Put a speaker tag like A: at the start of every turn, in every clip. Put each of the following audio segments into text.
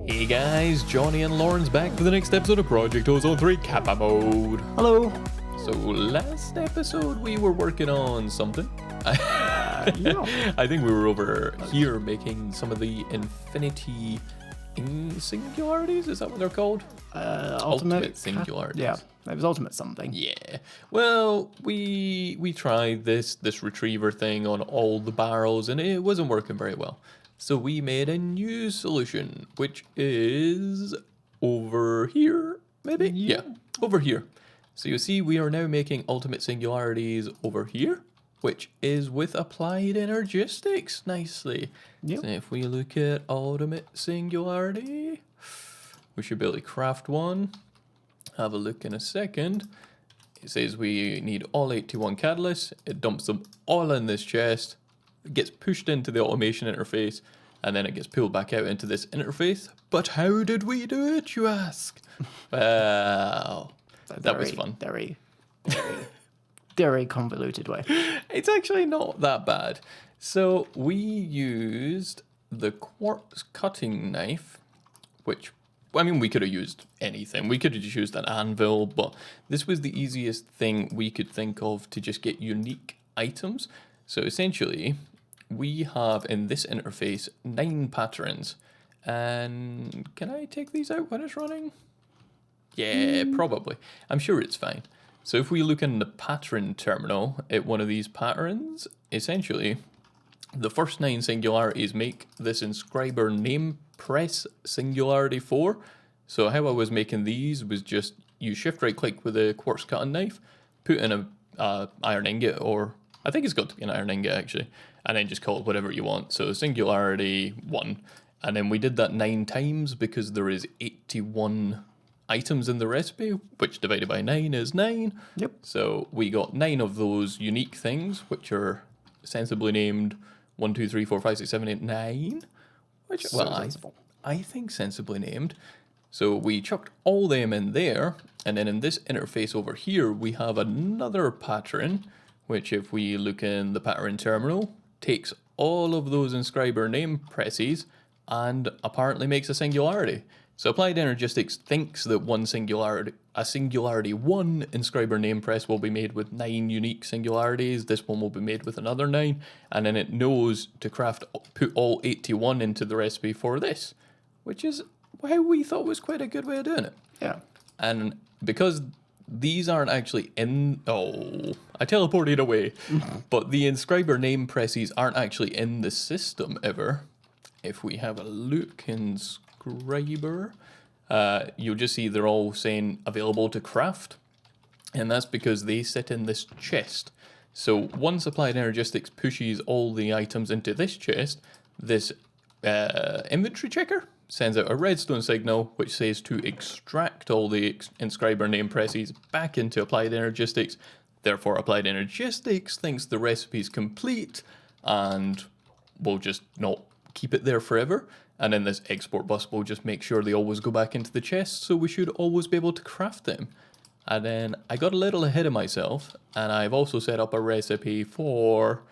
A: Hey guys, Johnny and Lauren's back for the next episode of Project Ozone 3 Kappa Mode.
B: Hello.
A: So last episode we were working on something.
B: Yeah.
A: I think we were over here making some of the infinity singularities, is that what they're called? Ultimate singularities.
B: Yeah, it was ultimate something.
A: Yeah. Well, we tried this retriever thing on all the barrels and it wasn't working very well. So we made a new solution, which is over here, maybe? Yeah, over here. So you see, we are now making ultimate singularities over here, which is with applied energistics nicely.
B: Yep.
A: So if we look at ultimate singularity, we should be able to craft one. Have a look in a second. It says we need all 81 catalysts. It dumps them all in this chest. It gets pushed into the automation interface, and then it gets pulled back out into this interface. But how did we do it, you ask? Well, that was fun.
B: Very convoluted way.
A: It's actually not that bad. So we used the quartz cutting knife, which, I mean, we could have used anything. We could have just used an anvil, but this was the easiest thing we could think of to just get unique items. So essentially, we have in this interface 9 patterns. And can I take these out when it's running? Yeah, probably. I'm sure it's fine. So if we look in the pattern terminal at one of these patterns, essentially, the first 9 singularities make this inscriber name press singularity 4. So how I was making these was just you shift right click with a quartz cutting knife, put in a iron ingot, or I think it's got to be an iron ingot actually, and then just call it whatever you want. So singularity 1. And then we did that 9 times because there is 81 items in the recipe, which divided by 9 is 9.
B: Yep.
A: So we got 9 of those unique things, which are sensibly named 1, 2, 3, 4, 5, 6, 7, 8, 9. Which,
B: So
A: well,
B: sensible.
A: I think sensibly named. So we chucked all them in there, and then in this interface over here, we have another pattern, which if we look in the pattern terminal, takes all of those inscriber name presses and apparently makes a singularity. So applied energistics thinks that a singularity 1 inscriber name press will be made with 9 unique singularities. This one will be made with another 9, and then it knows to put all 81 into the recipe for this, which is how we thought was quite a good way of doing it.
B: Yeah.
A: And because these aren't actually in... Oh, I teleported away. But the inscriber name presses aren't actually in the system ever. If we have a look in Inscriber, you'll just see they're all saying available to craft. And that's because they sit in this chest. So once applied energistics pushes all the items into this chest, this inventory checker sends out a redstone signal which says to extract all the inscriber name presses back into applied energistics. Therefore, applied energistics thinks the recipe's complete and will just not keep it there forever. And then this export bus will just make sure they always go back into the chest, so we should always be able to craft them. And then I got a little ahead of myself, and I've also set up a recipe for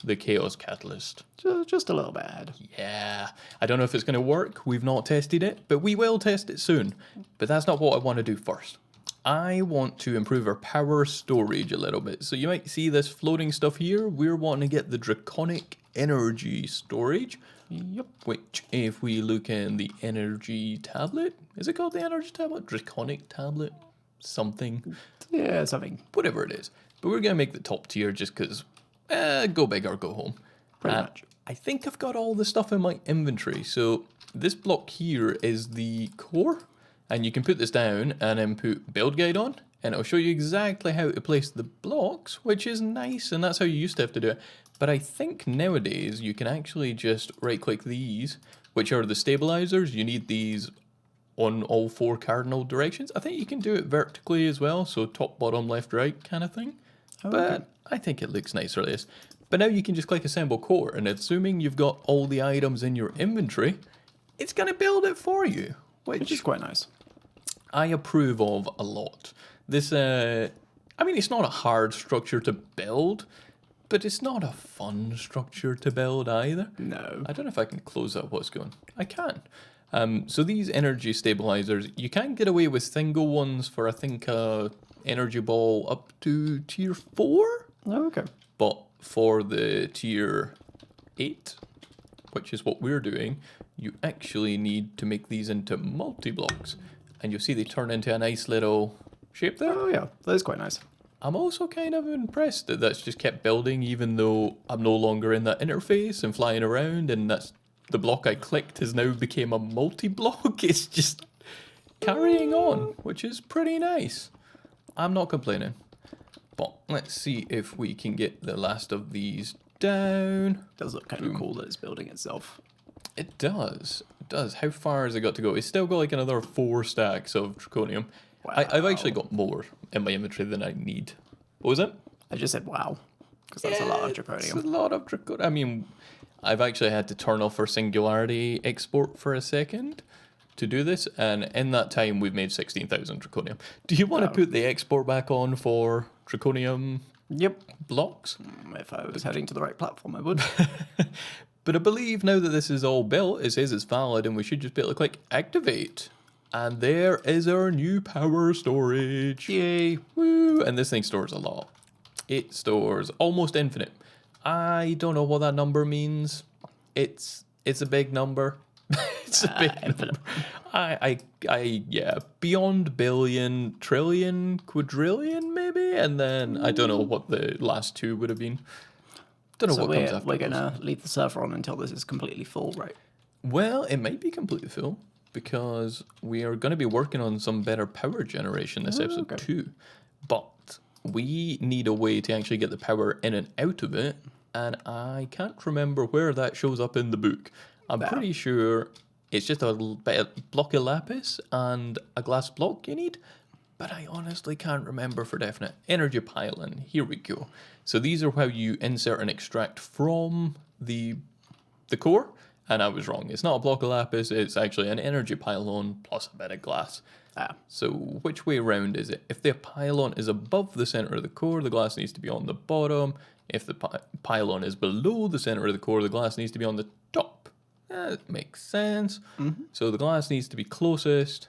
A: the Chaos Catalyst.
B: Just a little bad.
A: Yeah, I don't know if it's going to work. We've not tested it, but we will test it soon. But that's not what I want to do first. I want to improve our power storage a little bit. So you might see this floating stuff here. We're wanting to get the draconic energy storage.
B: Yep.
A: Which, if we look in the energy tablet, is it called the energy tablet? Draconic tablet? Something.
B: Yeah, something.
A: Whatever it is. But we're going to make the top tier just because go big or go home.
B: Pretty much.
A: I think I've got all the stuff in my inventory. So this block here is the core. And you can put this down and then put build guide on. And it'll show you exactly how to place the blocks, which is nice. And that's how you used to have to do it. But I think nowadays you can actually just right click these, which are the stabilizers. You need these on all 4 cardinal directions. I think you can do it vertically as well. So top, bottom, left, right kind of thing. But I think it looks nicer like this. But now you can just click assemble core. And assuming you've got all the items in your inventory, it's going to build it for you.
B: Which is quite nice.
A: I approve of a lot. This, I mean, it's not a hard structure to build, but it's not a fun structure to build either.
B: No.
A: I don't know if I can close out what's going. I can. So these energy stabilizers, you can get away with single ones for, I think, energy ball up to tier 4.
B: Oh, okay.
A: But for the tier 8, which is what we're doing, you actually need to make these into multi-blocks. And you'll see they turn into a nice little shape there.
B: Oh, yeah. That is quite nice.
A: I'm also kind of impressed that that's just kept building, even though I'm no longer in that interface and flying around, and that's the block I clicked has now became a multi-block. It's just carrying on, which is pretty nice. I'm not complaining. But let's see if we can get the last of these down.
B: It does look kind of cool that it's building itself.
A: It does. It does. How far has it got to go? It's still got like another 4 stacks of Draconium.
B: Wow.
A: I've actually got more in my inventory than I need. What was it?
B: I just said wow, because that's a lot of
A: It's
B: Draconium.
A: a lot of Draconium. I mean, I've actually had to turn off our Singularity export for a second to do this, and in that time we've made 16,000 Draconium. Do you want to put the export back on for Draconium
B: Yep.
A: blocks?
B: If I was heading to the right platform, I would.
A: But I believe now that this is all built, it says it's valid, and we should just be able to click activate. And there is our new power storage.
B: Yay.
A: Woo! And this thing stores a lot. It stores almost infinite. I don't know what that number means. It's a big number. It's a big
B: infinite.
A: number. Yeah, beyond billion, trillion, quadrillion maybe, and then I don't know what the last two would have been. Don't know
B: So
A: what comes after.
B: we're
A: those.
B: going to leave the server on until this is completely full, right?
A: Well, it might be completely full because we are going to be working on some better power generation this episode
B: okay.
A: too. But we need a way to actually get the power in and out of it, and I can't remember where that shows up in the book. I'm pretty sure it's just a block of lapis and a glass block you need, but I honestly can't remember for definite. Energy pylon, here we go. So these are how you insert and extract from the core, and I was wrong. It's not a block of lapis, it's actually an energy pylon plus a bit of glass. So which way around is it? If the pylon is above the center of the core, the glass needs to be on the bottom. If the pylon is below the center of the core, the glass needs to be on the top. That makes sense. So the glass needs to be closest,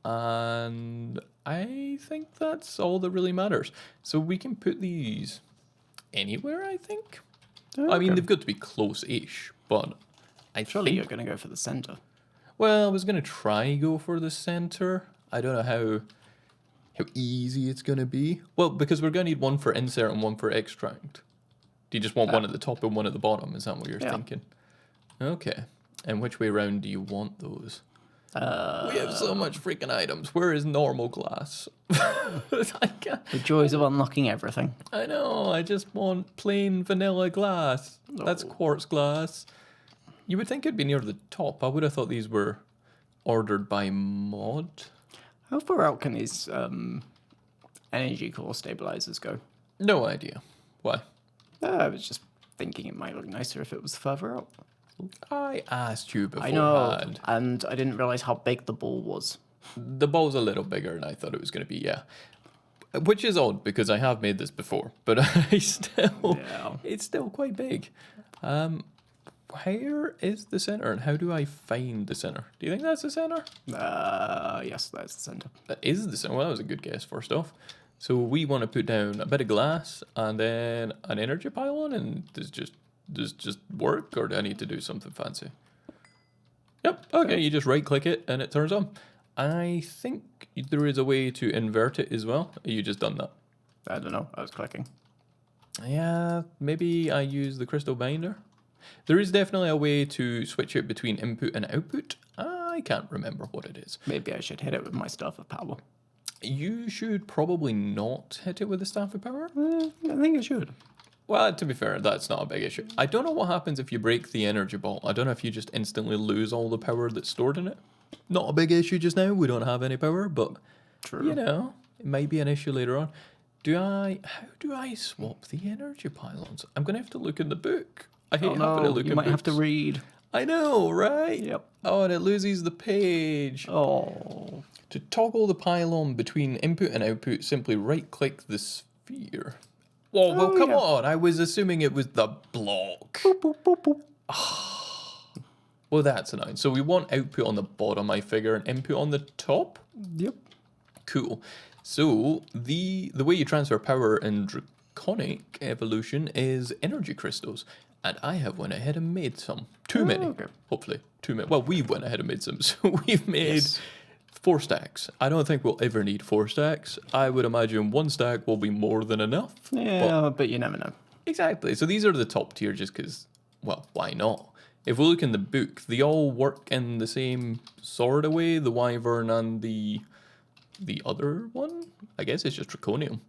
A: and I think that's all that really matters. So we can put these anywhere, I think. I mean, they've got to be close-ish, but I
B: Surely
A: think...
B: you're going to go for the center.
A: Well, I was going to try go for the center. I don't know how easy it's going to be. Well, because we're going to need one for insert and one for extract. Do you just want one at the top and one at the bottom? Is that what you're thinking? Okay. And which way around do you want those? We have so much freaking items. Where is normal glass? I can't.
B: The joys of unlocking everything.
A: I know. I just want plain vanilla glass. That's quartz glass. You would think it'd be near the top. I would have thought these were ordered by mod.
B: How far out can these energy core stabilizers go?
A: No idea. Why?
B: I was just thinking it might look nicer if it was further out.
A: I asked you
B: I know,
A: beforehand.
B: and I didn't realize how big the ball was.
A: The ball's a little bigger than I thought it was going to be, yeah. Which is odd, because I have made this before, but it's still quite big. Where is the center, and how do I find the center? Do you think that's the center?
B: Yes, that's the center.
A: That is the center. Well, that was a good guess, first off. So we want to put down a bit of glass, and then an energy pylon, and does just work, or do I need to do something fancy? Yep, okay, you just right-click it, and it turns on. I think there is a way to invert it as well. You just done that.
B: I don't know. I was clicking.
A: Yeah, maybe I use the crystal binder. There is definitely a way to switch it between input and output. I can't remember what it is.
B: Maybe I should hit it with my Staff of Power.
A: You should probably not hit it with the Staff of Power.
B: I think I should.
A: Well, to be fair, that's not a big issue. I don't know what happens if you break the energy ball. I don't know if you just instantly lose all the power that's stored in it. Not a big issue just now. We don't have any power, but
B: True.
A: you know, it might be an issue later on. How do I swap the energy pylons? I'm going to have to look in the book. I hate having to look
B: you
A: in
B: might have to
A: books.
B: read.
A: I know, right?
B: Yep.
A: Oh, and it loses the page.
B: Oh.
A: To toggle the pylon between input and output, simply right-click the sphere. Whoa, well, come on. I was assuming it was the block.
B: Boop, boop, boop, boop.
A: Well, that's annoying. So we want output on the bottom, I figure, and input on the top?
B: Yep.
A: Cool. So the way you transfer power in Draconic Evolution is energy crystals. And I have went ahead and made some. Too many.
B: Okay.
A: Hopefully. Too many. Well, we've went ahead and made some. So we've made...
B: Yes.
A: 4 stacks. I don't think we'll ever need 4 stacks. I would imagine 1 stack will be more than enough.
B: Yeah, but you never know.
A: Exactly. So these are the top tier just because, well, why not? If we look in the book, they all work in the same sort of way. The Wyvern and the other one, I guess it's just Draconium.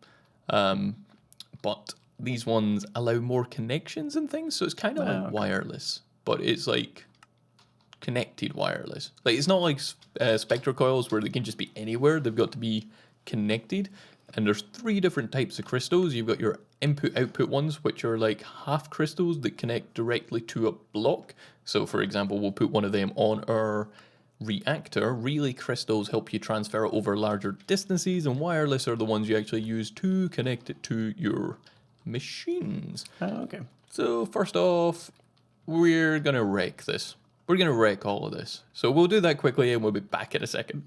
A: But these ones allow more connections and things. So it's kind of like wireless, but it's like connected wireless. Like it's not like spectral coils where they can just be anywhere. They've got to be connected. And there's 3 different types of crystals. You've got your input output ones, which are like half crystals that connect directly to a block. So for example, we'll put one of them on our reactor. Relay crystals help you transfer it over larger distances, and wireless are the ones you actually use to connect it to your machines.
B: Okay.
A: So first off, we're gonna wreck this. We're going to wreck all of this. So we'll do that quickly and we'll be back in a second.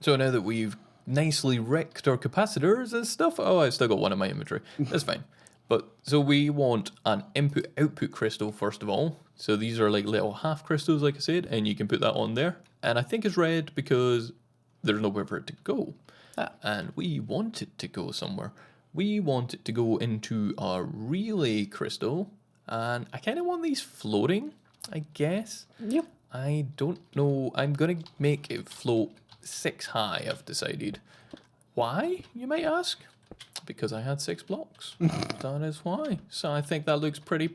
A: So now that we've nicely wrecked our capacitors and stuff. Oh, I've still got one in my inventory. That's fine. But so we want an input output crystal first of all. So these are like little half crystals, like I said, and you can put that on there. And I think it's red because there's nowhere for it to go. And we want it to go somewhere. We want it to go into a relay crystal. And I kind of want these floating, I guess.
B: Yep.
A: I don't know. I'm going to make it float 6 high, I've decided. Why, you might ask? Because I had 6 blocks. That is why. So I think that looks pretty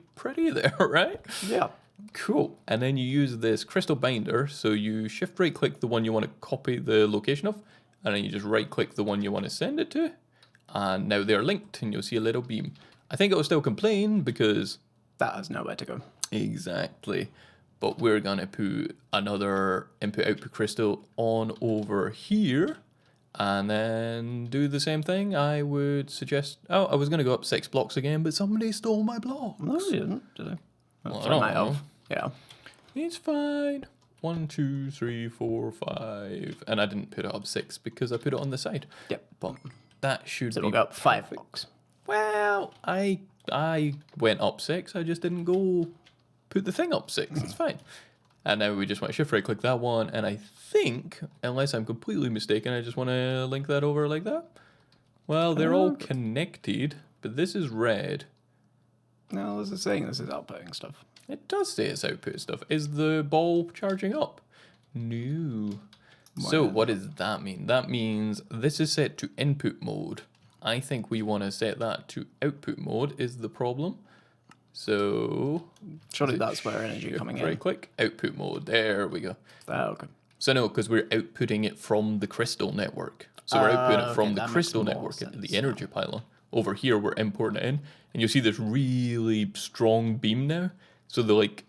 A: there, right?
B: Yeah.
A: Cool. And then you use this crystal binder. So you shift right click the one you want to copy the location of. And then you just right click the one you want to send it to. And now they're linked and you'll see a little beam. I think it will still complain because...
B: that has nowhere to go.
A: Exactly. But we're going to put another input-output crystal on over here. And then do the same thing. I would suggest... oh, I was going to go up 6 blocks again, but somebody stole my blocks.
B: No, you didn't, did I?
A: Well,
B: So
A: I don't
B: might
A: know.
B: have. Yeah.
A: It's fine. 1, 2, 3, 4, 5. And I didn't put it up 6 because I put it on the side.
B: Yep.
A: But that should
B: So
A: be...
B: we'll go up 5 blocks.
A: Well, I went up 6. I just didn't go put the thing up 6. It's fine. And now we just want to shift right click that one. And I think, unless I'm completely mistaken, I just want to link that over like that. Well, they're all connected, but this is red.
B: No, this is saying this is outputting stuff.
A: It does say it's output stuff. Is the ball charging up? No. So what does that mean? That means this is set to input mode. I think we want to set that to output mode is the problem. So...
B: surely that's where energy coming in.
A: right click, output mode. There we go.
B: Okay.
A: So no, because we're outputting it from the crystal network. So we're outputting it from the crystal network into the energy pylon. Over here, we're importing it in. And you'll see this really strong beam now. So the like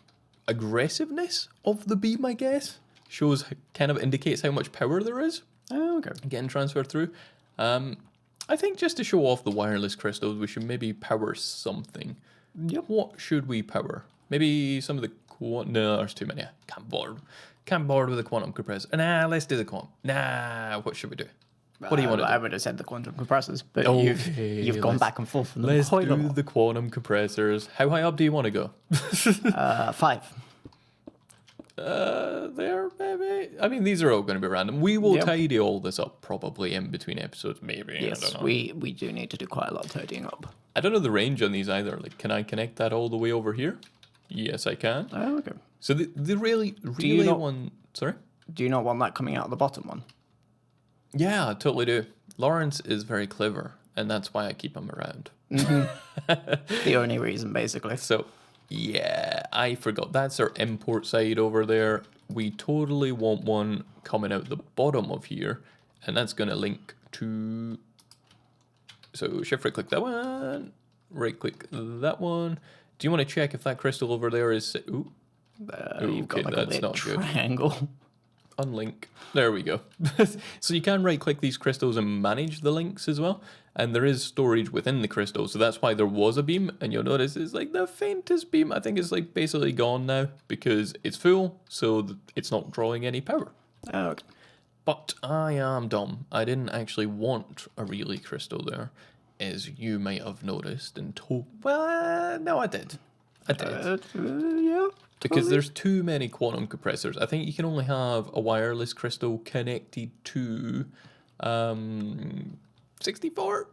A: aggressiveness of the beam, I guess, shows, kind of indicates how much power there is.
B: Okay.
A: Getting transferred through. I think just to show off the wireless crystals, we should maybe power something.
B: Yep.
A: What should we power? Maybe some of the no, there's too many. Can't bother with the quantum compressor. Nah, let's do the quantum. Nah, what should we do? What do you want to do?
B: I would have said the quantum compressors, but
A: Okay,
B: you've gone back and forth from them
A: Let's
B: quite a
A: do
B: lot.
A: the quantum compressors. How high up do you want to go?
B: 5.
A: There, maybe. I mean, these are all going to be random. We will
B: Yep.
A: tidy all this up probably in between episodes, maybe. I
B: Yes,
A: don't know.
B: we do need to do quite a lot of tidying up.
A: I don't know the range on these either. Like, can I connect that all the way over here? Yes, I can.
B: Oh, okay.
A: So the really
B: not-
A: one... Sorry?
B: Do you not want that coming out of the bottom one?
A: Yeah, I totally do. Lawrence is very clever, and that's why I keep him around.
B: The only reason, basically.
A: So, yeah, I forgot. That's our import side over there. We totally want one coming out the bottom of here, and that's going to link to... So, shift right-click that one, right-click that one. Do you want to check if that crystal over there is... Ooh,
B: You've got
A: okay,
B: like a
A: that's
B: weird
A: not good.
B: triangle.
A: unlink. There we go. So you can right-click these crystals and manage the links as well. And there is storage within the crystal, so that's why there was a beam. And you'll notice it's like the faintest beam. I think it's like basically gone now because it's full, so it's not drawing any power.
B: Oh, okay.
A: But I am dumb. I didn't actually want a relay crystal there, as you might have noticed and told. Well, no, I did. I did.
B: Yeah.
A: Because there's too many quantum compressors. I think you can only have a wireless crystal connected to 64.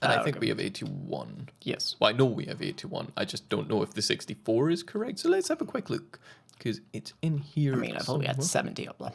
A: And I think we have 81.
B: Yes.
A: Well, I know we have 81. I just don't know if the 64 is correct. So let's have a quick look. Because it's in here.
B: I mean, I thought we had 70 up there.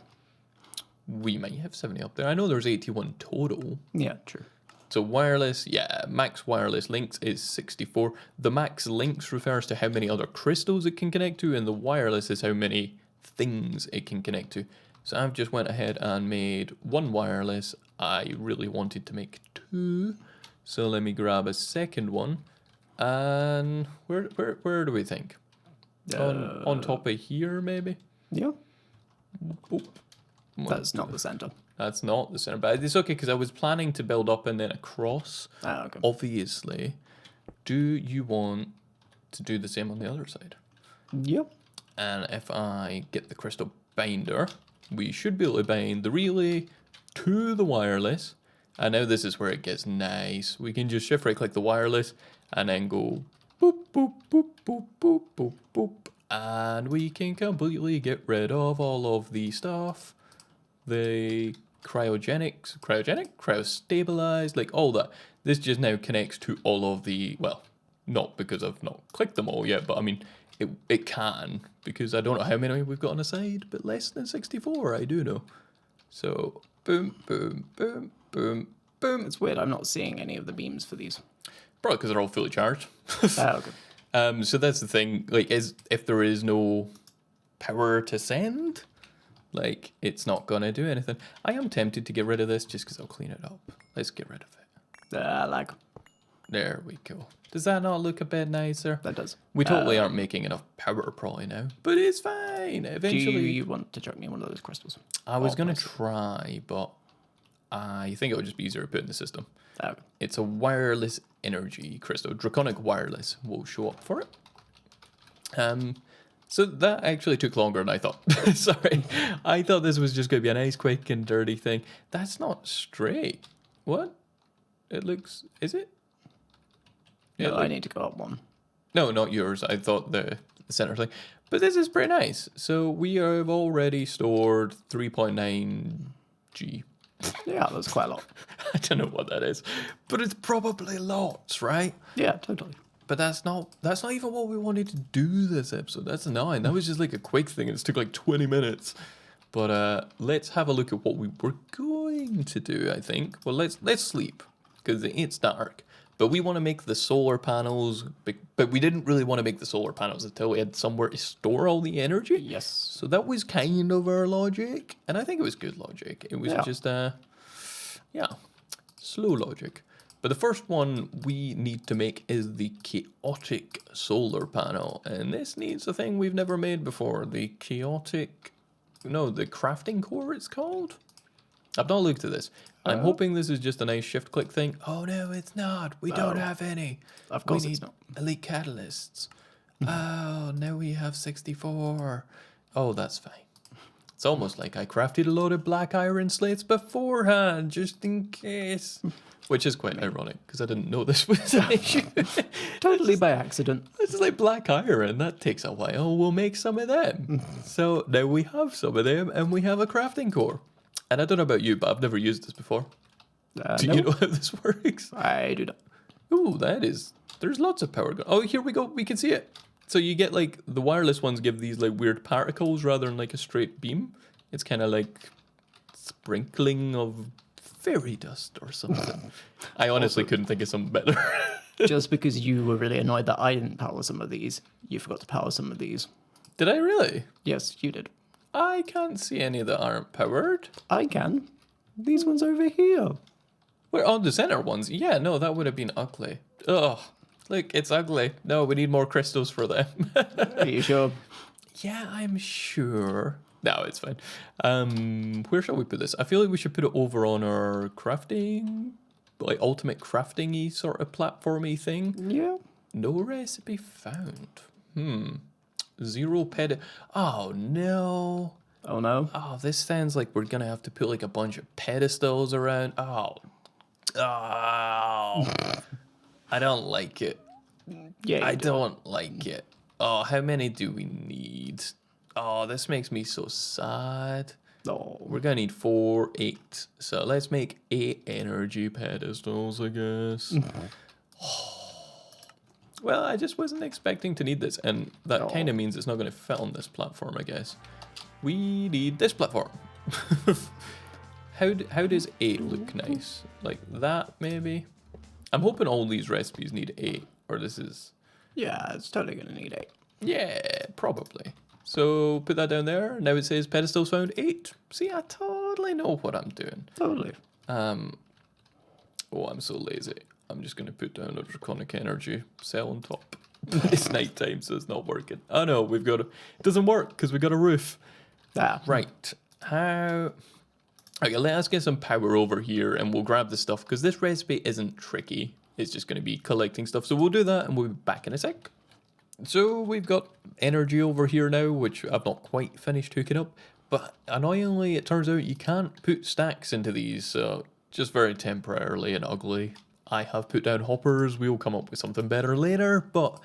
A: We might have 70 up there. I know there's 81 total.
B: Yeah, true.
A: So wireless, yeah, max wireless links is 64. The max links refers to how many other crystals it can connect to, and the wireless is how many things it can connect to. So I've just went ahead and made one wireless. I really wanted to make two. So let me grab a second one. And where do we think? On top of here, maybe?
B: Yeah.
A: Boop.
B: That's not the center.
A: That's not the center, but it's okay because I was planning to build up and then across.
B: Oh, okay.
A: Obviously, do you want to do the same on the other side?
B: Yep.
A: And if I get the crystal binder, we should be able to bind the relay to the wireless. And now this is where it gets nice. We can just shift right click the wireless and then go boop, boop, boop, boop, boop, boop, boop. And we can completely get rid of all of the stuff. The cryostabilized, like all that. This just now connects to all of the, well, not because I've not clicked them all yet, but I mean, it can, because I don't know how many we've got on the side, but less than 64, I do know. So, boom, boom, boom, boom, boom.
B: It's weird, I'm not seeing any of the beams for these.
A: Probably because they're all fully charged.
B: Oh, okay.
A: So that's the thing, like, if there is no power to send, like, it's not going to do anything. I am tempted to get rid of this just because I'll clean it up. Let's get rid of it.
B: Like,
A: There we go. Does that not look a bit nicer?
B: that does.
A: We totally aren't making enough power probably now, but it's fine.
B: Do
A: Eventually,
B: you want to chuck me one of those crystals?
A: I was going to try, but I think it would just be easier to put in the system.
B: Oh, okay.
A: It's a wireless energy crystal. Draconic wireless will show up for it. So that actually took longer than I thought. Sorry. I thought this was just going to be a nice, quick, and dirty thing. That's not straight. What? It looks... Is it?
B: No, I need to go up one.
A: No, not yours. I thought the center thing. But this is pretty nice. So we have already stored 3.9 G.
B: Yeah, that's quite a lot.
A: I don't know what that is. But it's probably lots, right?
B: Yeah, totally.
A: But that's not even what we wanted to do this episode. That's annoying. That was just like a quick thing and it took like 20 minutes. But let's have a look at what we were going to do, I think. Well, let's sleep because it's dark. But we want to make the solar panels, but we didn't really want to make the solar panels until we had somewhere to store all the energy.
B: Yes.
A: So that was kind of our logic. And I think it was good logic. It was just, slow logic. But the first one we need to make is the chaotic solar panel. And this needs a thing we've never made before. The crafting core it's called. I've not looked at this. I'm hoping this is just a nice shift click thing. Oh no, it's not. We don't have any.
B: Of course
A: we
B: it's
A: need
B: not.
A: elite catalysts. Oh, now we have 64. Oh, that's fine. It's almost like I crafted a load of black iron slates beforehand, just in case. Which is quite ironic, because I didn't know this was an issue.
B: Totally by accident.
A: It's like black iron, that takes a while. We'll make some of them. So now we have some of them, and we have a crafting core. And I don't know about you, but I've never used this before. Do you know how this works?
B: I do not.
A: Ooh, there's lots of power. Oh, here we go. We can see it. So you get like, the wireless ones give these like weird particles rather than like a straight beam. It's kind of like sprinkling of fairy dust or something. I honestly couldn't think of something better.
B: Just because you were really annoyed that I didn't power some of these, you forgot to power some of these.
A: Did I really?
B: Yes, you did.
A: I can't see any that aren't powered.
B: I can. These ones over here.
A: We're on the center ones. Yeah, no, that would have been ugly. Ugh. Look, it's ugly. No, we need more crystals for them.
B: Are you sure?
A: Yeah, I'm sure. No, it's fine. Where shall we put this? I feel like we should put it over on our crafting, like ultimate crafting-y sort of platformy thing.
B: Yeah.
A: No recipe found. 0 ped. Oh no.
B: Oh no.
A: Oh, this sounds like we're gonna have to put like a bunch of pedestals around. Oh. I don't like it.
B: Yeah.
A: I don't like it. Oh, how many do we need? Oh, this makes me so sad.
B: Oh.
A: We're gonna need 4, 8. So let's make 8 energy pedestals, I guess. Well, I just wasn't expecting to need this, and that kind of means it's not going to fit on this platform, I guess. We need this platform. How does 8 look nice? Like that, maybe? I'm hoping all these recipes need 8, or this is...
B: Yeah, it's totally gonna need 8.
A: Yeah, probably. So put that down there. Now it says pedestals found 8. See, I totally know what I'm doing.
B: Totally.
A: Oh, I'm so lazy. I'm just going to put down a draconic energy cell on top. It's nighttime, so it's not working. Oh no, we've got a... It doesn't work because we've got a roof.
B: Ah.
A: Right. How... Okay, let's get some power over here and we'll grab the stuff because this recipe isn't tricky. It's just going to be collecting stuff. So we'll do that and we'll be back in a sec. So we've got energy over here now, which I've not quite finished hooking up. But annoyingly, it turns out you can't put stacks into these, so just very temporarily and ugly. I have put down hoppers. We will come up with something better later, but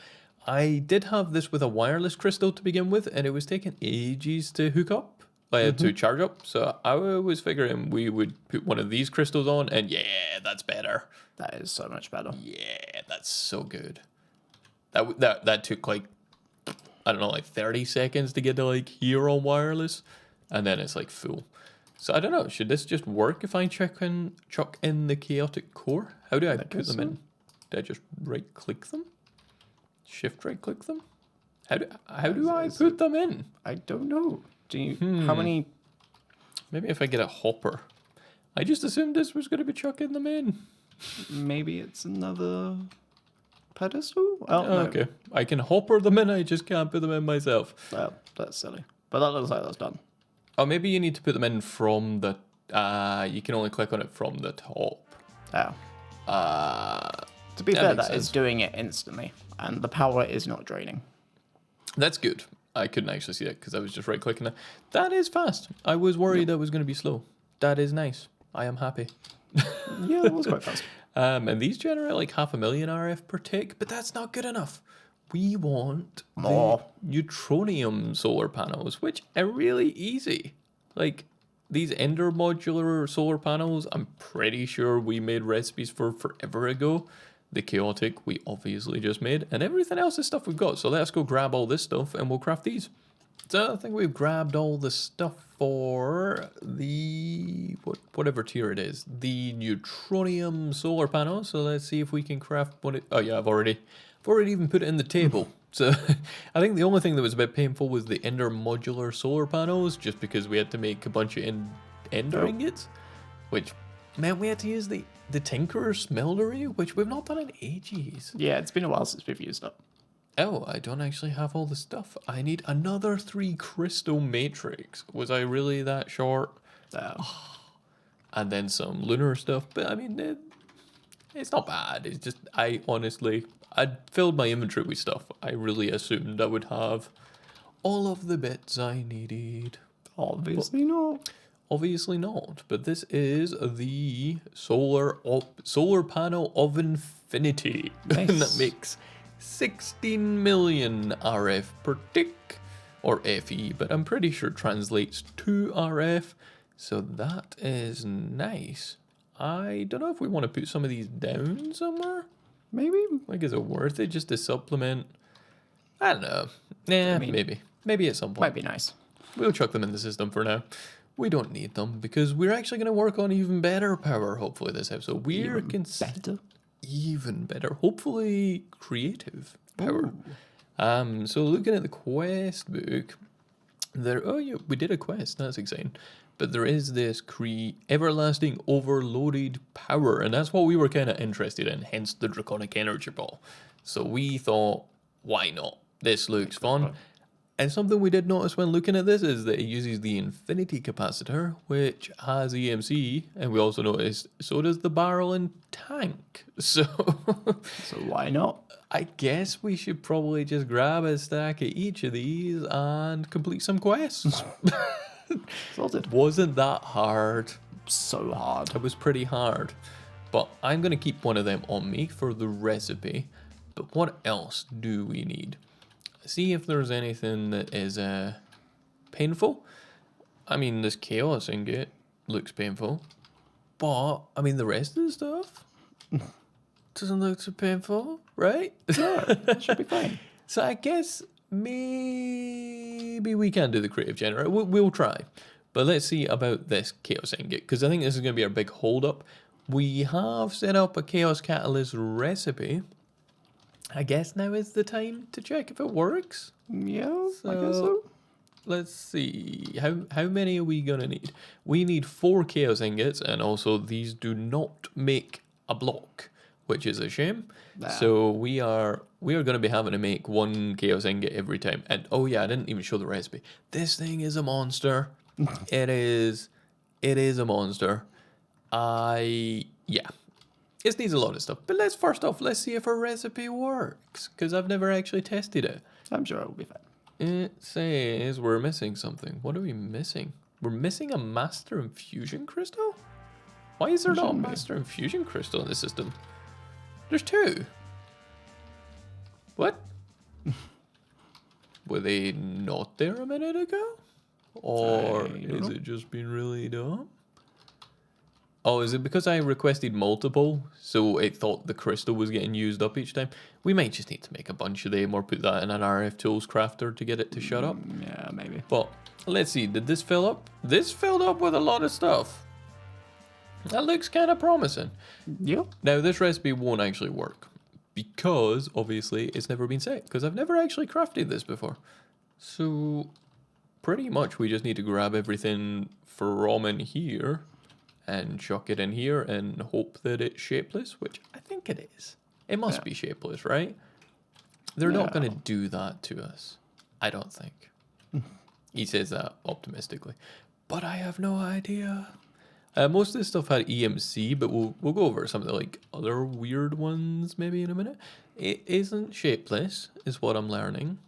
A: I did have this with a wireless crystal to begin with, and it was taking ages to hook up, to charge up. So I was figuring we would put one of these crystals on, and yeah, that's better.
B: That is so much better.
A: Yeah, that's so good. That took like, I don't know, like 30 seconds to get to like here on wireless, and then it's like full. So I don't know, should this just work if I chuck in the chaotic core? How do I put them in? Do I just right click them? Shift right click them? How do I put them in?
B: I don't know. Do you how many?
A: Maybe if I get a hopper. I just assumed this was going to be chucking them in.
B: Maybe it's another pedestal. Oh, no.
A: Okay. I can hopper them in, I just can't put them in myself.
B: Well, that's silly. But that looks like that's done.
A: Oh, maybe you need to put them in from the... you can only click on it from the top.
B: Oh. To be fair,
A: makes
B: that is
A: sense.
B: doing it instantly, and the power is not draining.
A: That's good. I couldn't actually see that because I was just right-clicking it. That is fast. I was worried that was going to be slow. That is nice. I am happy.
B: Yeah, that was quite fast.
A: And these generate like 500,000 RF per tick, but that's not good enough. We want
B: More.
A: the Neutronium solar panels, which are really easy. Like these Ender modular solar panels, I'm pretty sure we made recipes for forever ago. The chaotic we obviously just made, and everything else is stuff we've got. So let's go grab all this stuff and we'll craft these. So I think we've grabbed all the stuff for the whatever tier it is, the Neutronium solar panel. So let's see if we can craft one. Oh yeah, I've already even put it in the table. So I think the only thing that was a bit painful was the Ender modular solar panels, just because we had to make a bunch of Ender ingots, which meant we had to use the Tinkerer's Smeltery, which we've not done in ages.
B: Yeah, it's been a while since we've used it.
A: Oh, I don't actually have all the stuff. I need another 3 crystal matrix. Was I really that short? And then some lunar stuff. But I mean, it's not bad. It's just, I filled my inventory with stuff. I really assumed I would have all of the bits I needed.
B: Obviously not.
A: Obviously not. But this is the solar panel of infinity.
B: Nice.
A: That makes 16 million RF per tick, or FE, but I'm pretty sure translates to RF, so that is nice. I don't know if we want to put some of these down somewhere.
B: Maybe.
A: Like, is it worth it just to supplement? I don't know. Yeah, maybe at some point.
B: Might be nice.
A: We'll chuck them in the system for now. We don't need them because we're actually going to work on even better power, hopefully, this episode. We're
B: Better.
A: even better, hopefully creative power. So looking at the quest book, we did a quest, that's exciting. But there is this everlasting overloaded power, and that's what we were kind of interested in, hence the draconic energy ball. So we thought, why not? This looks fun. And something we did notice when looking at this is that it uses the infinity capacitor, which has EMC, and we also noticed so does the barrel and tank. So
B: So why not?
A: I guess we should probably just grab a stack of each of these and complete some quests.
B: Sorted.
A: Wasn't that hard?
B: So hard.
A: It was pretty hard. But I'm going to keep one of them on me for the recipe. But what else do we need? See if there's anything that is painful. I mean, this chaos ingot looks painful. But, I mean, the rest of the stuff doesn't look so painful, right?
B: No, it should be fine.
A: So I guess maybe we can do the creative generator. We'll try. But let's see about this chaos ingot, because I think this is going to be our big hold-up. We have set up a chaos catalyst recipe. I guess now is the time to check if it works.
B: Yeah, I guess so.
A: Let's see. How many are we gonna need? We need 4 chaos ingots, and also these do not make a block, which is a shame.
B: Nah.
A: So we are gonna be having to make 1 chaos ingot every time. And oh yeah, I didn't even show the recipe. This thing is a monster. It is a monster. Yeah. It needs a lot of stuff. But let's see if our recipe works. Because I've never actually tested it.
B: I'm sure it will be fine.
A: It says we're missing something. What are we missing? We're missing a master infusion crystal? Why is there not a master infusion crystal in the system? There's 2. What? Were they not there a minute ago? Or is it just been really dumb? Oh, is it because I requested multiple, so it thought the crystal was getting used up each time? We might just need to make a bunch of them or put that in an RF Tools crafter to get it to shut up.
B: Yeah, maybe.
A: But let's see, did this fill up? This filled up with a lot of stuff. That looks kind of promising.
B: Yep.
A: Now, this recipe won't actually work because, obviously, it's never been set because I've never actually crafted this before. So, pretty much we just need to grab everything from in here and chuck it in here and hope that it's shapeless, which I think it is. It must be shapeless, right? They're not going to do that to us. I don't think. He says that optimistically. But I have no idea. Most of this stuff had EMC, but we'll go over some of the like other weird ones maybe in a minute. It isn't shapeless, is what I'm learning.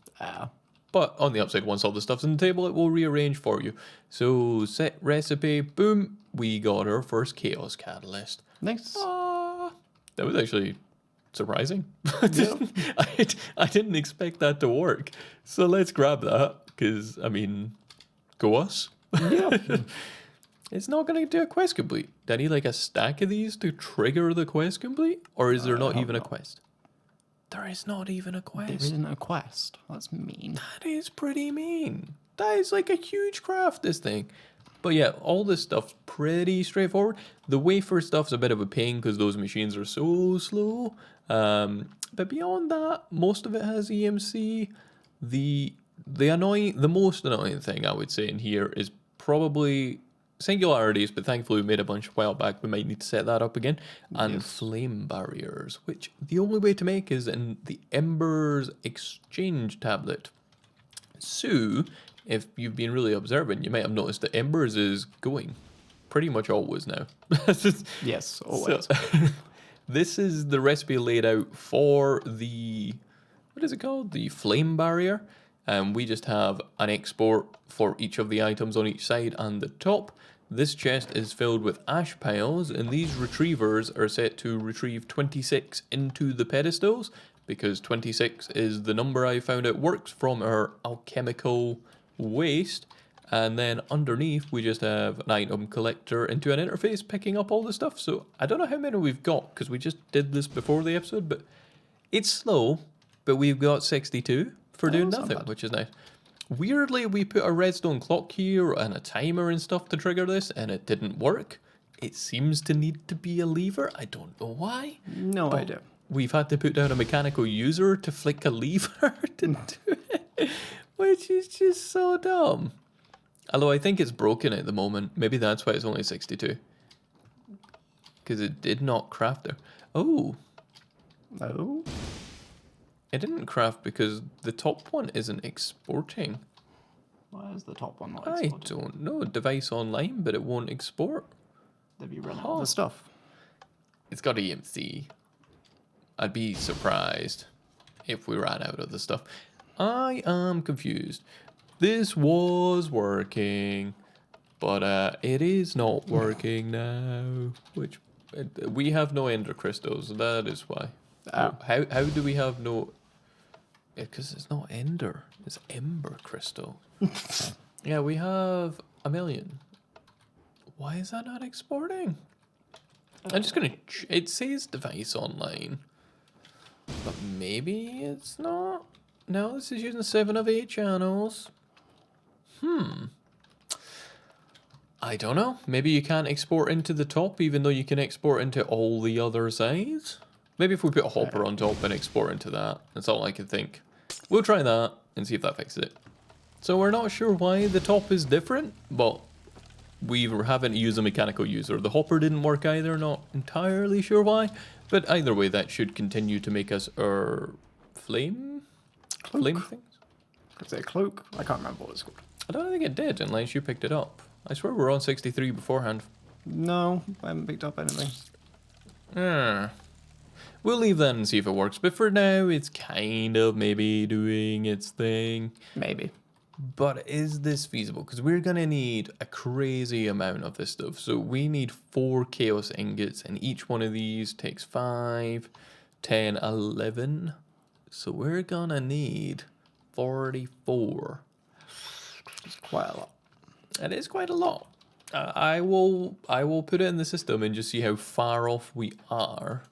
A: But on the upside, once all the stuff's on the table, it will rearrange for you. So set recipe, boom, we got our first chaos catalyst.
B: Nice.
A: That was actually surprising. I didn't expect that to work. So let's grab that, because, I mean, go us.
B: Yeah.
A: It's not going to do a quest complete. Do I need like a stack of these to trigger the quest complete? Or is there not even a quest? There is not even a quest.
B: There isn't a quest. That's mean.
A: That is pretty mean. That is like a huge craft, this thing. But yeah, all this stuff's pretty straightforward. The wafer stuff's a bit of a pain because those machines are so slow. But beyond that, most of it has EMC. The most annoying thing I would say in here is probably Singularities, but thankfully we made a bunch a while back. We might need to set that up again. And flame barriers, which the only way to make is in the Embers exchange tablet. So, if you've been really observant, you might have noticed that Embers is going pretty much always now.
B: Yes, always.
A: So, this is the recipe laid out for the, what is it called? The flame barrier. And we just have an export for each of the items on each side and the top. This chest is filled with ash piles, and these retrievers are set to retrieve 26 into the pedestals, because 26 is the number I found out works from our alchemical waste. And then underneath, we just have an item collector into an interface picking up all the stuff. So I don't know how many we've got, because we just did this before the episode, but it's slow. But we've got 62 for doing nothing, which is nice. Weirdly, we put a redstone clock here and a timer and stuff to trigger this, and it didn't work. It seems to need to be a lever. I don't know why.
B: No idea.
A: We've had to put down a mechanical user to flick a lever to do it, which is just so dumb. Although I think it's broken at the moment. Maybe that's why it's only 62. Because it did not craft there. Oh.
B: Oh.
A: It didn't craft because the top one isn't exporting.
B: Why is the top one not
A: I
B: exported?
A: don't know. Device online, but it won't export.
B: Have you run out of the stuff?
A: It's got EMC. I'd be surprised if we ran out of the stuff. I am confused. This was working, but it is not working now. Which we have no ender crystals. That is why.
B: Oh.
A: How do we have no? Because it's not ender. It's ember crystal. Yeah, we have 1 million. Why is that not exporting? I'm just gonna. It says device online, but maybe it's not. No, this is using 7 of 8 channels. I don't know. Maybe you can't export into the top, even though you can export into all the other sides. Maybe if we put a hopper on top and export into that. That's all I can think. We'll try that and see if that fixes it. So we're not sure why the top is different, but we haven't used a mechanical user. The hopper didn't work either, not entirely sure why. But either way, that should continue to make us our flame things.
B: Is it a cloak? I can't remember what it's called.
A: I don't think it did unless you picked it up. I swear we were on 63 beforehand.
B: No, I haven't picked up anything.
A: We'll leave that and see if it works. But for now, it's kind of maybe doing its thing.
B: Maybe.
A: But is this feasible? Because we're going to need a crazy amount of this stuff. So we need 4 chaos ingots, and each one of these takes 5, 10, 11. So we're going to need 44.
B: It's quite a lot.
A: That is quite a lot. I will put it in the system and just see how far off we are.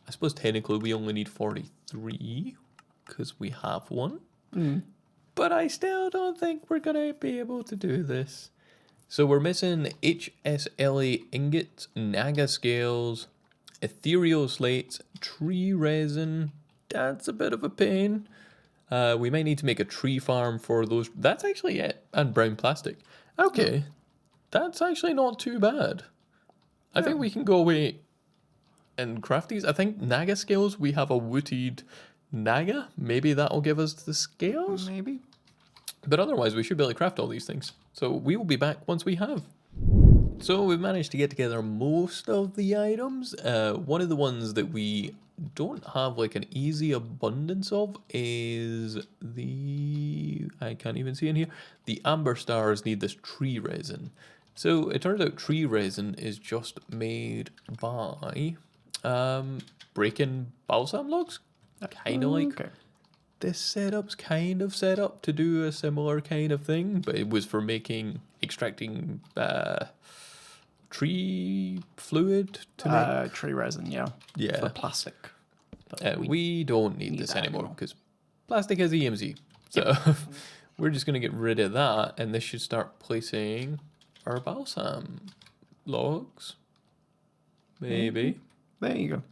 A: I suppose technically we only need 43 because we have one. But I still don't think we're going to be able to do this. So we're missing HSLA ingots, Naga scales, ethereal slates, tree resin. That's a bit of a pain. We might need to make a tree farm for those. That's actually it. And brown plastic. Okay. That's actually not too bad. I think we can go away and craft these. I think Naga scales, we have a wooted Naga. Maybe that'll give us the scales?
B: Maybe.
A: But otherwise, we should be able to craft all these things. So we will be back once we have. So we've managed to get together most of the items. One of the ones that we don't have like an easy abundance of is I can't even see in here. The amber stars need this tree resin. So it turns out tree resin is just made by breaking balsam logs. Kind of like this setup's kind of set up to do a similar kind of thing, but it was for extracting tree fluid to make
B: tree resin, yeah. For plastic.
A: We don't need this anymore because plastic has EMZ. So we're just going to get rid of that, and this should start placing our balsam logs. Maybe.
B: There you go.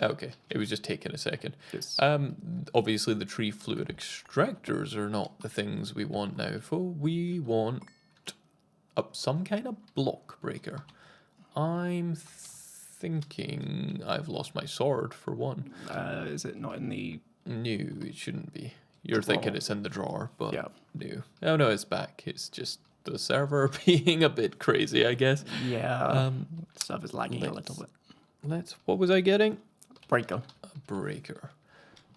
A: Okay, it was just taking a second.
B: Yes.
A: Obviously the tree fluid extractors are not the things we want now. We want some kind of block breaker. I'm thinking I've lost my sword for one.
B: Is it not in the...
A: No, it shouldn't be. You're thinking it's in the drawer, but no. Oh no, it's back. It's just the server being a bit crazy, I guess.
B: Yeah. Stuff is lagging a little bit.
A: What was I getting?
B: Breaker.
A: A breaker.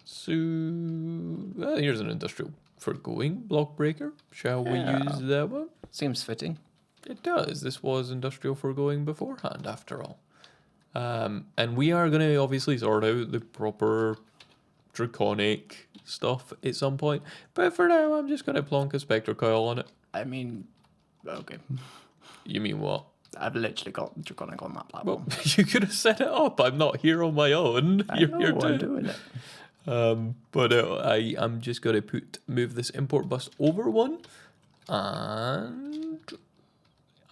A: So, here's an industrial foregoing block breaker. Shall we use that one?
B: Seems fitting.
A: It does. This was industrial foregoing beforehand, after all. And we are going to obviously sort out the proper draconic stuff at some point. But for now, I'm just going to plonk a spectre coil on it.
B: I mean, okay.
A: You mean what?
B: I've literally got draconic on that platform.
A: Well, you could have set it up. I'm not here on my own.
B: I'm doing it.
A: But I'm just going to move this import bus over one. And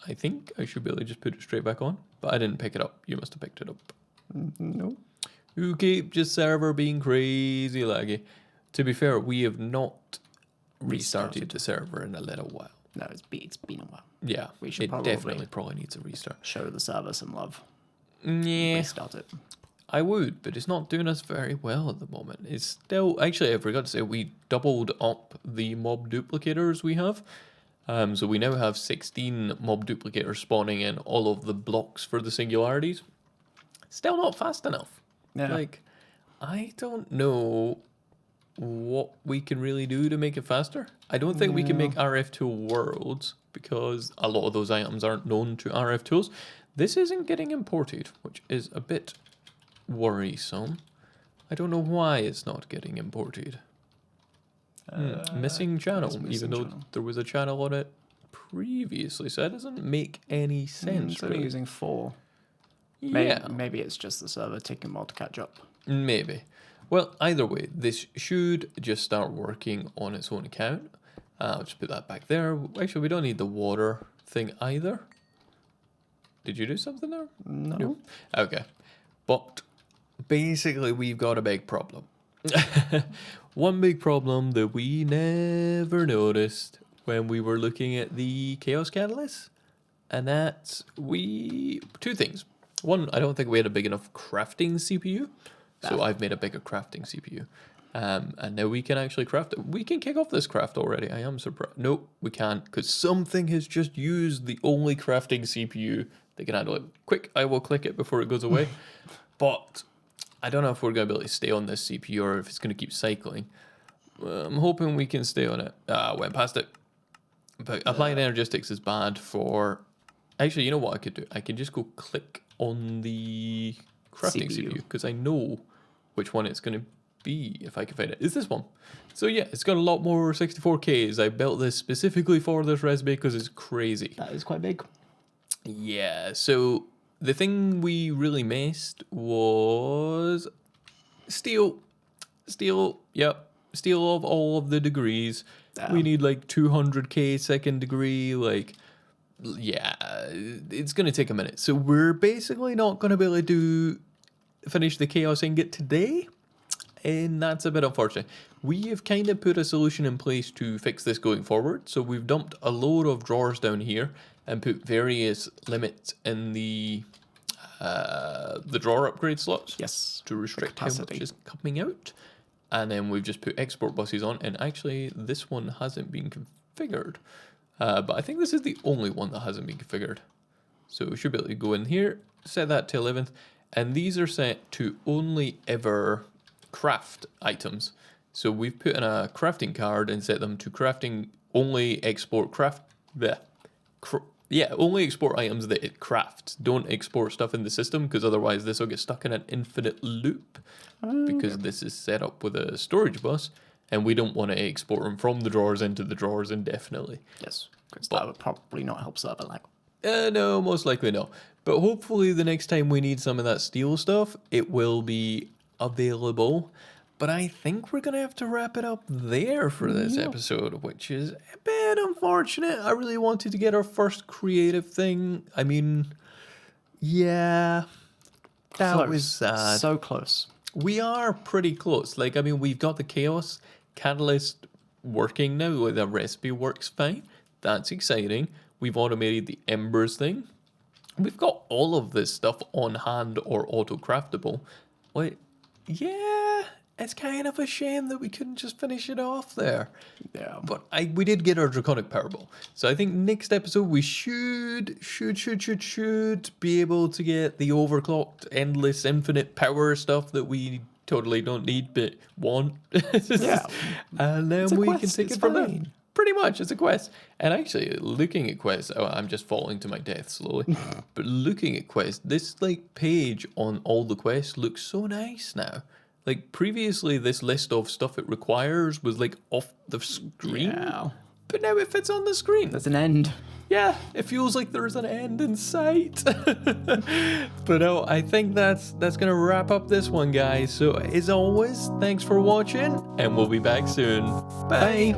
A: I think I should be able to just put it straight back on. But I didn't pick it up. You must have picked it up.
B: No.
A: Okay, just server being crazy laggy. To be fair, we have not restarted the server in a little while.
B: No, it's been a while.
A: Yeah,
B: we should
A: definitely probably needs a restart.
B: Show the server some love.
A: Yeah.
B: Restart it.
A: I would, but it's not doing us very well at the moment. It's still, actually, I forgot to say, we doubled up the mob duplicators we have. So we now have 16 mob duplicators spawning in all of the blocks for the singularities. Still not fast enough.
B: Yeah.
A: Like, I don't know what we can really do to make it faster. I don't think we can make RF tool worlds because a lot of those items aren't known to RF tools. This isn't getting imported, which is a bit worrisome. I don't know why it's not getting imported. Missing channel, even though there was a channel on it previously, so that doesn't make any sense.
B: So
A: really.
B: using 4.
A: Yeah,
B: Maybe it's just the server taking a while to catch up.
A: maybe. Well, either way, this should just start working on its own account. I'll just put that back there. Actually, we don't need the water thing either. Did you do something there?
B: No.
A: Okay. But basically, we've got a big problem. One big problem that we never noticed when we were looking at the Chaos Catalyst, and that's two things. One, I don't think we had a big enough crafting CPU, so I've made a bigger crafting CPU. And now we can actually craft it. We can kick off this craft already. I am surprised. Nope, we can't, because something has just used the only crafting CPU that can handle it. Quick, I will click it before it goes away. But I don't know if we're going to be able to stay on this CPU or if it's going to keep cycling. I'm hoping we can stay on it. Went past it. But applying energistics is bad for... Actually, you know what I could do? I can just go click on the crafting CPU because I know which one it's going to be if I can find it. Is this one? So yeah, it's got a lot more 64Ks. I built this specifically for this recipe because it's crazy.
B: That is quite big.
A: Yeah, so the thing we really missed was steel. Steel, yep. Steel of all of the degrees. We need like 200K second degree, like, yeah, it's going to take a minute. So we're basically not going to be able to finish the Chaos Ingot today, and that's a bit unfortunate. We have kind of put a solution in place to fix this going forward. So we've dumped a load of drawers down here and put various limits in the drawer upgrade slots.
B: Yes.
A: To restrict how much is coming out. And then we've just put export buses on, and actually this one hasn't been configured. But I think this is the only one that hasn't been configured. So we should be able to go in here, set that to 11th, and these are set to only ever craft items. So we've put in a crafting card and set them to crafting only export only export items that it crafts. Don't export stuff in the system, because otherwise this will get stuck in an infinite loop. Because this is set up with a storage bus, and we don't want to export them from the drawers into the drawers indefinitely.
B: Yes, because that would probably not help server lag.
A: No, most likely no. But hopefully the next time we need some of that steel stuff, it will be available. But I think we're going to have to wrap it up there for this episode, which is a bit unfortunate. I really wanted to get our first creative thing. I mean, yeah, that was sad.
B: So close.
A: We are pretty close. Like, I mean, we've got the Chaos Catalyst working now. The recipe works fine. That's exciting. We've automated the Embers thing. We've got all of this stuff on hand or auto-craftable. Like, yeah, it's kind of a shame that we couldn't just finish it off there.
B: Yeah.
A: But we did get our Draconic Powerball. So I think next episode we should be able to get the overclocked, endless, infinite power stuff that we totally don't need but want.
B: Yeah.
A: And then we can take it from there. Pretty much, it's a quest. And actually, looking at quests, I'm just falling to my death slowly. But looking at quests, this like page on all the quests looks so nice now. Like previously, this list of stuff it requires was like off the screen.
B: Yeah.
A: But now it fits on the screen.
B: There's an end.
A: Yeah, it feels like there's an end in sight. But no, I think that's gonna wrap up this one, guys. So as always, thanks for watching, and we'll be back soon. Bye.